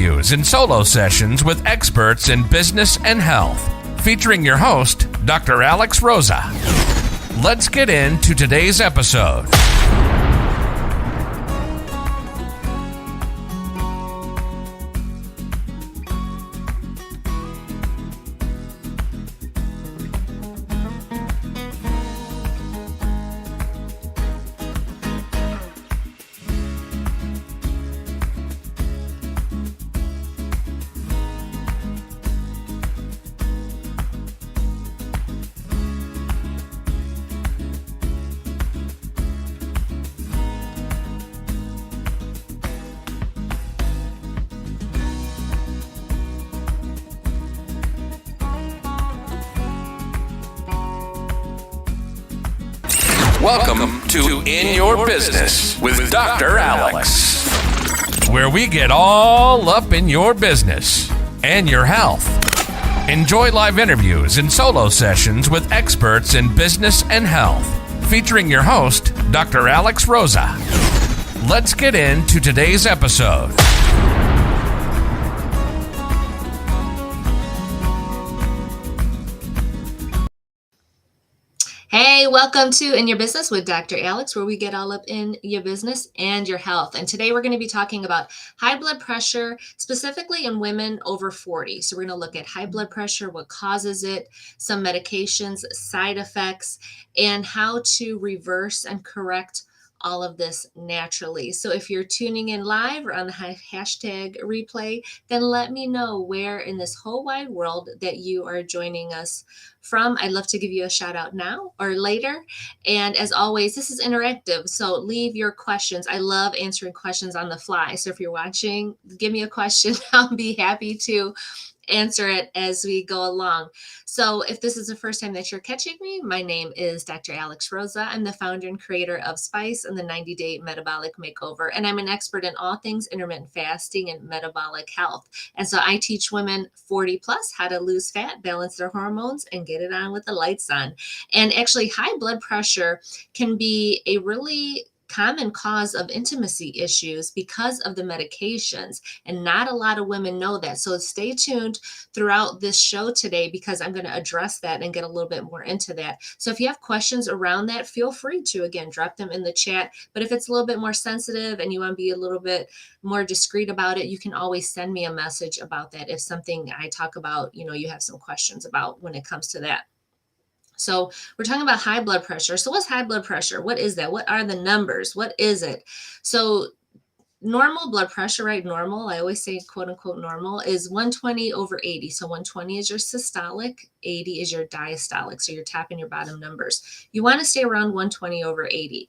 interviews and solo sessions with experts in business and health, featuring your host, Dr. Alex Rosa. Let's get into today's episode. Welcome to In Your Business with Dr. Alex, where we get all up in your business and your health. Enjoy live interviews and solo sessions with experts in business and health, featuring your host, Dr. Alex Rosa. Let's get into today's episode. Hey, welcome to In Your Business with Dr. Alex, where we get all up in your business and your health. And today we're going to be talking about high blood pressure, specifically in women over 40. So we're going to look at high blood pressure, what causes it, some medications, side effects, and how to reverse and correct all of this naturally. So if you're tuning in live or on the hashtag replay, then let me know where in this whole wide world that you are joining us from. I'd love to give you a shout out now or later. And as always, this is interactive. So leave your questions. I love answering questions on the fly. So if you're watching, give me a question. I'll be happy to answer it as we go along. So if this is the first time that you're catching me, my name is Dr. Alex Rosa. I'm the founder and creator of Spice and the 90-Day Metabolic Makeover. And I'm an expert in all things intermittent fasting and metabolic health. And so I teach women 40 plus how to lose fat, balance their hormones, and get it on with the lights on. And actually, high blood pressure can be a really common cause of intimacy issues because of the medications, and not a lot of women know that. So stay tuned throughout this show today because I'm going to address that and get a little bit more into that. So if you have questions around that, feel free to, again, drop them in the chat. But if it's a little bit more sensitive and you want to be a little bit more discreet about it, you can always send me a message about that if something I talk about, you have some questions about when it comes to that. So we're talking about high blood pressure. So what's high blood pressure? What is that? What are the numbers? What is it? So normal blood pressure, right? Normal, I always say quote unquote normal, is 120 over 80. So 120 is your systolic, 80 is your diastolic. So your top and your bottom numbers. You want to stay around 120 over 80.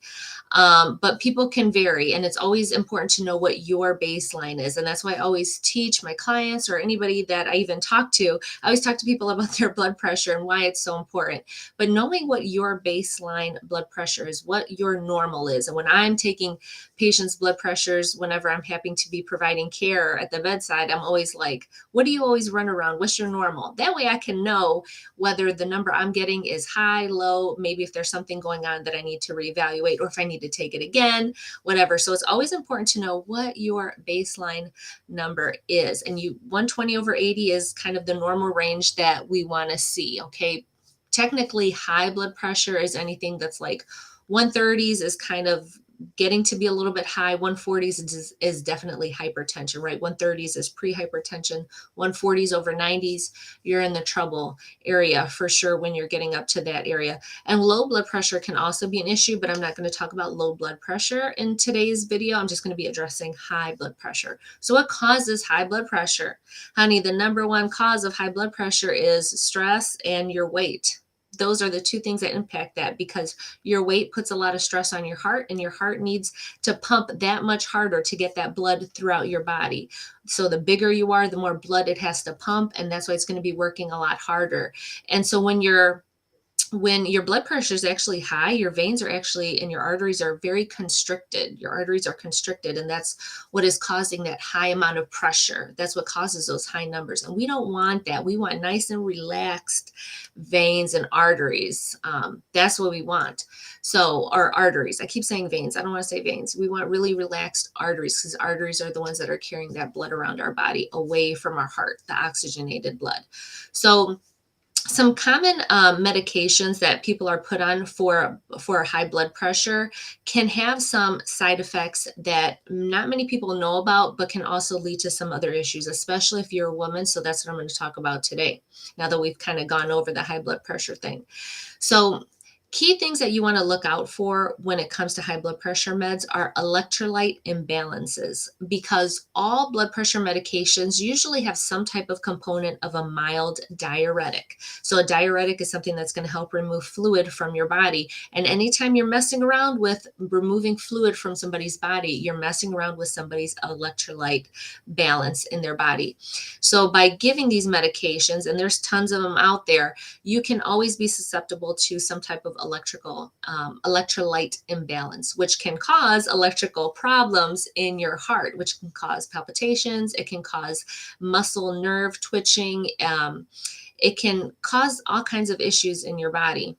But people can vary, and it's always important to know what your baseline is. And that's why I always teach my clients or anybody that I even talk to, I always talk to people about their blood pressure and why it's so important. But knowing what your baseline blood pressure is, what your normal is. And when I'm taking patients' blood pressures, whenever I'm having to be providing care at the bedside, I'm always like, what do you always run around? What's your normal? That way I can know whether the number I'm getting is high, low, maybe if there's something going on that I need to reevaluate, or if I need to take it again, whatever. So it's always important to know what your baseline number is. And 120 over 80 is kind of the normal range that we want to see. Okay. Technically, high blood pressure is anything that's like 130s is kind of getting to be a little bit high. 140s is definitely hypertension, right? 130s is pre-hypertension. 140s over 90s, you're in the trouble area for sure when you're getting up to that area. And low blood pressure can also be an issue, but I'm not going to talk about low blood pressure in today's video. I'm just going to be addressing high blood pressure. So what causes high blood pressure? Honey, the number one cause of high blood pressure is stress and your weight. Those are the two things that impact that, because your weight puts a lot of stress on your heart, and your heart needs to pump that much harder to get that blood throughout your body. So the bigger you are, the more blood it has to pump, and that's why it's going to be working a lot harder. And so when you're when your blood pressure is actually high, your veins are actually and your arteries are very constricted. Your arteries are constricted, and that's what is causing that high amount of pressure. That's what causes those high numbers. And we don't want that. We want nice and relaxed veins and arteries. That's what we want. So, our arteries, I keep saying veins. I don't want to say veins. We want really relaxed arteries because arteries are the ones that are carrying that blood around our body away from our heart, the oxygenated blood. So, some common medications that people are put on for high blood pressure can have some side effects that not many people know about, but can also lead to some other issues, especially if you're a woman. So that's what I'm going to talk about today, now that we've kind of gone over the high blood pressure thing. So key things that you want to look out for when it comes to high blood pressure meds are electrolyte imbalances, because all blood pressure medications usually have some type of component of a mild diuretic. So a diuretic is something that's going to help remove fluid from your body. And anytime you're messing around with removing fluid from somebody's body, you're messing around with somebody's electrolyte balance in their body. So by giving these medications, and there's tons of them out there, you can always be susceptible to some type of electrolyte imbalance, which can cause electrical problems in your heart, which can cause palpitations. It can cause muscle nerve twitching. It can cause all kinds of issues in your body.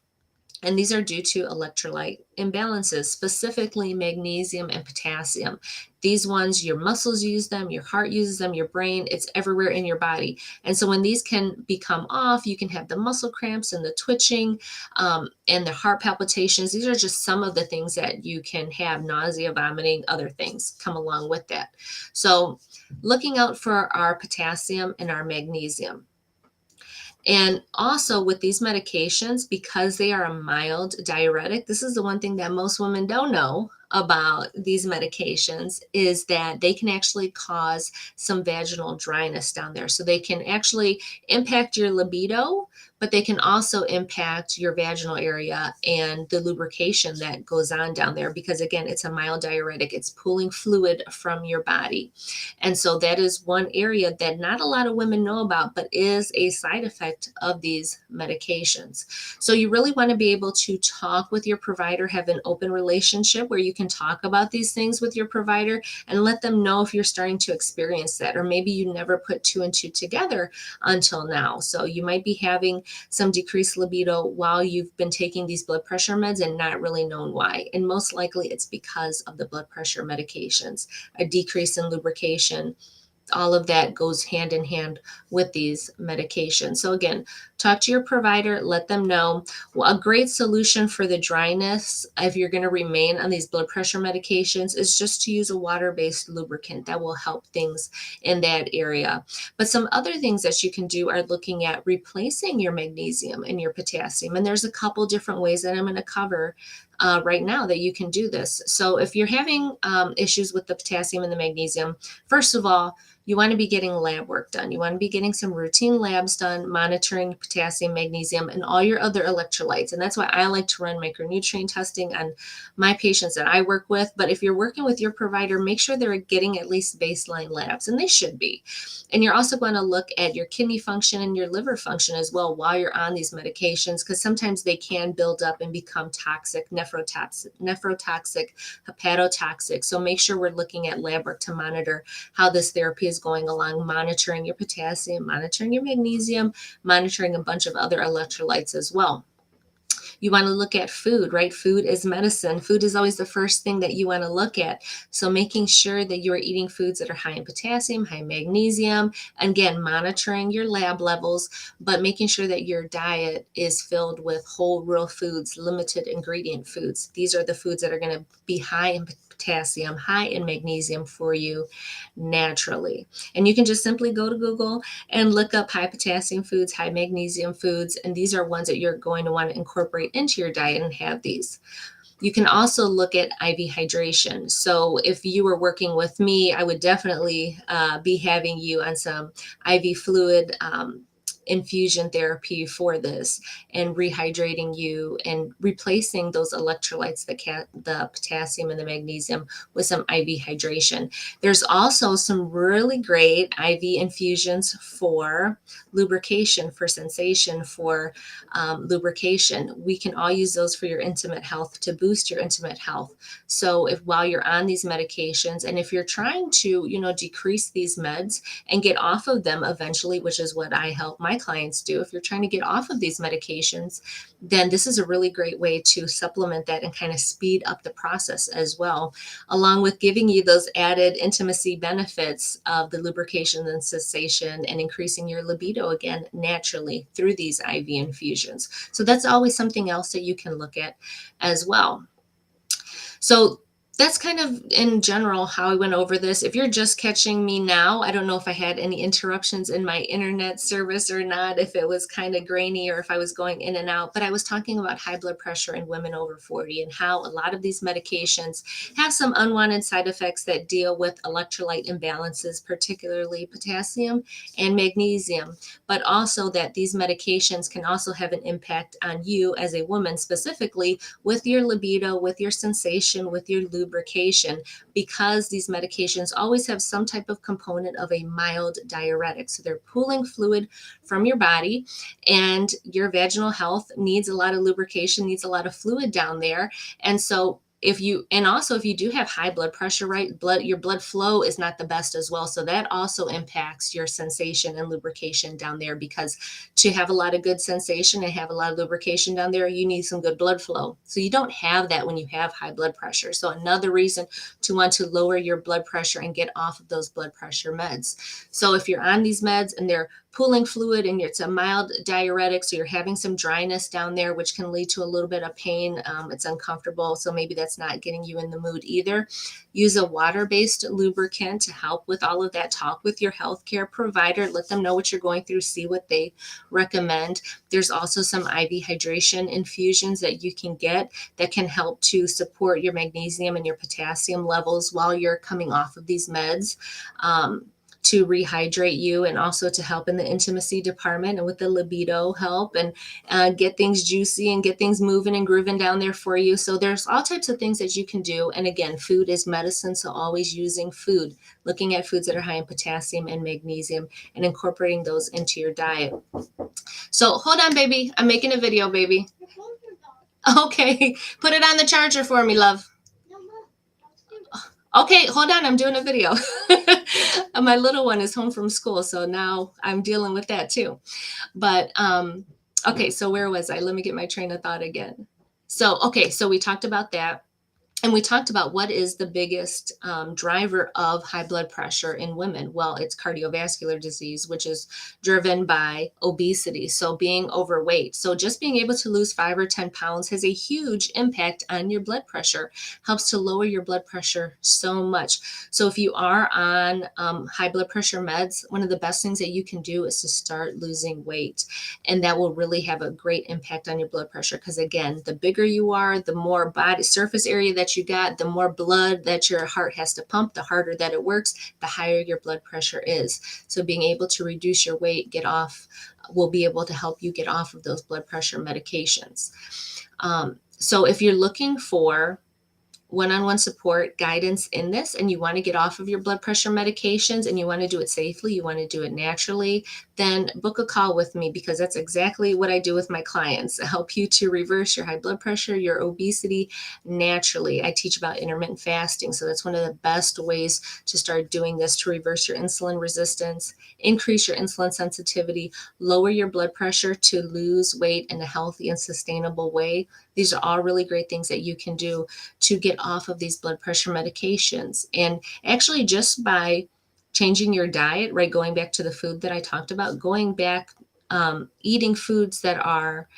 And these are due to electrolyte imbalances, specifically magnesium and potassium. These ones, your muscles use them, your heart uses them, your brain, it's everywhere in your body. And so when these can become off, you can have the muscle cramps and the twitching and the heart palpitations. These are just some of the things that you can have: nausea, vomiting, other things come along with that. So looking out for our potassium and our magnesium. And also with these medications, because they are a mild diuretic, this is the one thing that most women don't know about these medications, is that they can actually cause some vaginal dryness down there. So they can actually impact your libido, but they can also impact your vaginal area and the lubrication that goes on down there, because again, it's a mild diuretic. It's pulling fluid from your body. And so that is one area that not a lot of women know about, but is a side effect of these medications. So you really want to be able to talk with your provider, have an open relationship where you can talk about these things with your provider and let them know if you're starting to experience that, or maybe you never put two and two together until now. So you might be having some decreased libido while you've been taking these blood pressure meds and not really known why. And most likely it's because of the blood pressure medications, a decrease in lubrication. All of that goes hand in hand with these medications. So again, talk to your provider, let them know. Well, a great solution for the dryness, if you're going to remain on these blood pressure medications, is just to use a water-based lubricant. That will help things in that area. But some other things that you can do are looking at replacing your magnesium and your potassium. And there's a couple different ways that I'm going to cover right now that you can do this. So if you're having issues with the potassium and the magnesium, first of all, you want to be getting lab work done. You want to be getting some routine labs done, monitoring potassium, magnesium, and all your other electrolytes. And that's why I like to run micronutrient testing on my patients that I work with. But if you're working with your provider, make sure they're getting at least baseline labs, and they should be. And you're also going to look at your kidney function and your liver function as well while you're on these medications, because sometimes they can build up and become toxic, nephrotoxic, hepatotoxic. So make sure we're looking at lab work to monitor how this therapy is going along, monitoring your potassium, monitoring your magnesium, monitoring a bunch of other electrolytes as well. You want to look at food, right? Food is medicine. Food is always the first thing that you want to look at. So making sure that you're eating foods that are high in potassium, high in magnesium, again, monitoring your lab levels, but making sure that your diet is filled with whole, real foods, limited ingredient foods. These are the foods that are going to be high in potassium, high in magnesium for you naturally. And you can just simply go to Google and look up high potassium foods, high magnesium foods, and these are ones that you're going to want to incorporate into your diet and have these. You can also look at IV hydration. So if you were working with me, I would definitely be having you on some IV fluid infusion therapy for this and rehydrating you and replacing those electrolytes, the potassium and the magnesium, with some IV hydration. There's also some really great IV infusions for lubrication, for sensation, for lubrication. We can all use those for your intimate health, to boost your intimate health. So if while you're on these medications, and if you're trying to, decrease these meds and get off of them eventually, which is what I help my clients do, if you're trying to get off of these medications, then this is a really great way to supplement that and kind of speed up the process as well, along with giving you those added intimacy benefits of the lubrication and cessation and increasing your libido again naturally through these IV infusions. So that's always something else that you can look at as well. So that's kind of in general how I went over this. If you're just catching me now, I don't know if I had any interruptions in my internet service or not, if it was kind of grainy or if I was going in and out, but I was talking about high blood pressure in women over 40 and how a lot of these medications have some unwanted side effects that deal with electrolyte imbalances, particularly potassium and magnesium, but also that these medications can also have an impact on you as a woman, specifically with your libido, with your sensation, with your lubrication, because these medications always have some type of component of a mild diuretic. So they're pulling fluid from your body, and your vaginal health needs a lot of lubrication, needs a lot of fluid down there. And so if you do have high blood pressure, right, your blood flow is not the best as well. So that also impacts your sensation and lubrication down there, because to have a lot of good sensation and have a lot of lubrication down there, you need some good blood flow. So you don't have that when you have high blood pressure. So another reason to want to lower your blood pressure and get off of those blood pressure meds. So if you're on these meds and they're pooling fluid and it's a mild diuretic, so you're having some dryness down there, which can lead to a little bit of pain. It's uncomfortable, so maybe that's not getting you in the mood either. Use a water-based lubricant to help with all of that. Talk with your healthcare provider, let them know what you're going through, see what they recommend. There's also some IV hydration infusions that you can get that can help to support your magnesium and your potassium levels while you're coming off of these meds. To rehydrate you and also to help in the intimacy department and with the libido help and get things juicy and get things moving and grooving down there for you. So there's all types of things that you can do. And again, food is medicine. So always using food, looking at foods that are high in potassium and magnesium and incorporating those into your diet. So hold on, baby. I'm making a video, baby. Okay. Put it on the charger for me, love. Okay, hold on. I'm doing a video. My little one is home from school, so now I'm dealing with that too. But okay, so where was I? Let me get my train of thought again. So we talked about that. And we talked about what is the biggest driver of high blood pressure in women. Well, it's cardiovascular disease, which is driven by obesity. So being overweight. So just being able to lose 5 or 10 pounds has a huge impact on your blood pressure, helps to lower your blood pressure so much. So if you are on high blood pressure meds, one of the best things that you can do is to start losing weight. And that will really have a great impact on your blood pressure. Because again, the bigger you are, the more body surface area that you got, the more blood that your heart has to pump, the harder that it works, the higher your blood pressure is. So being able to reduce your weight, get off, will be able to help you get off of those blood pressure medications. So if you're looking for one-on-one support guidance in this, and you want to get off of your blood pressure medications and you want to do it safely, you want to do it naturally, then book a call with me, because that's exactly what I do with my clients. I help you to reverse your high blood pressure, your obesity naturally. I teach about intermittent fasting. So that's one of the best ways to start doing this, to reverse your insulin resistance, increase your insulin sensitivity, lower your blood pressure, to lose weight in a healthy and sustainable way. These are all really great things that you can do to get off of these blood pressure medications. And actually, just by changing your diet, right, going back to the food that I talked about, going back, eating foods that are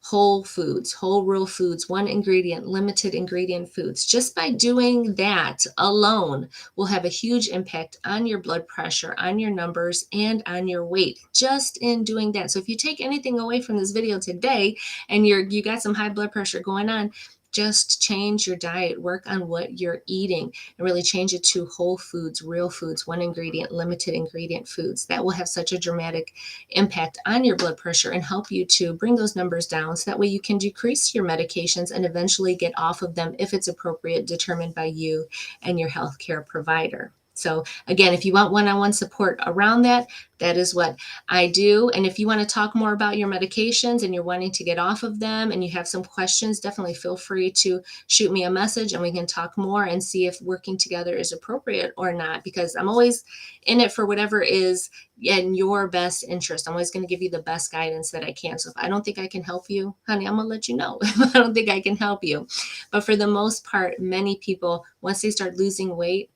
whole foods, whole real foods, one ingredient, limited ingredient foods. Just by doing that alone will have a huge impact on your blood pressure, on your numbers, and on your weight, just in doing that. So if you take anything away from this video today and you got some high blood pressure going on, just change your diet, work on what you're eating, and really change it to whole foods, real foods, one ingredient, limited ingredient foods. That will have such a dramatic impact on your blood pressure and help you to bring those numbers down so that way you can decrease your medications and eventually get off of them if it's appropriate, determined by you and your healthcare provider. So again, if you want one-on-one support around that, that is what I do. And if you want to talk more about your medications and you're wanting to get off of them and you have some questions, definitely feel free to shoot me a message and we can talk more and see if working together is appropriate or not, because I'm always in it for whatever is in your best interest. I'm always going to give you the best guidance that I can. So if I don't think I can help you, honey, I'm going to let you know if I don't think I can help you. But for the most part, many people, once they start losing weight,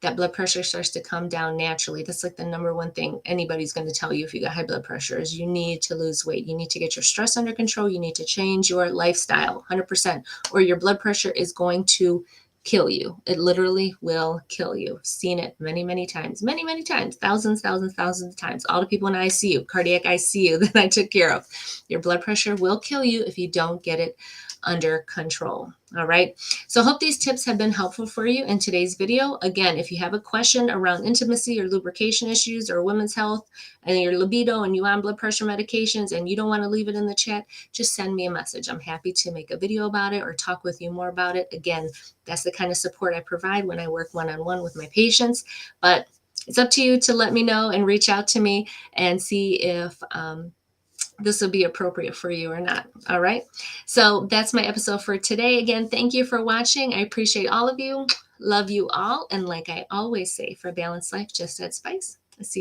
that blood pressure starts to come down naturally. That's like the number one thing anybody's going to tell you if you got high blood pressure is you need to lose weight. You need to get your stress under control. You need to change your lifestyle 100%, or your blood pressure is going to kill you. It literally will kill you. I've seen it many, many times, thousands of times. All the people in ICU, cardiac ICU that I took care of. Your blood pressure will kill you if you don't get it under control. All right. So I hope these tips have been helpful for you in today's video. Again, if you have a question around intimacy or lubrication issues or women's health and your libido and you on blood pressure medications and you don't want to leave it in the chat, just send me a message. I'm happy to make a video about it or talk with you more about it. Again, that's the kind of support I provide when I work one-on-one with my patients. But it's up to you to let me know and reach out to me and see if this will be appropriate for you or not. All right. So that's my episode for today. Again, thank you for watching. I appreciate all of you. Love you all. And like I always say, for a balanced life, just add spice. I'll see you.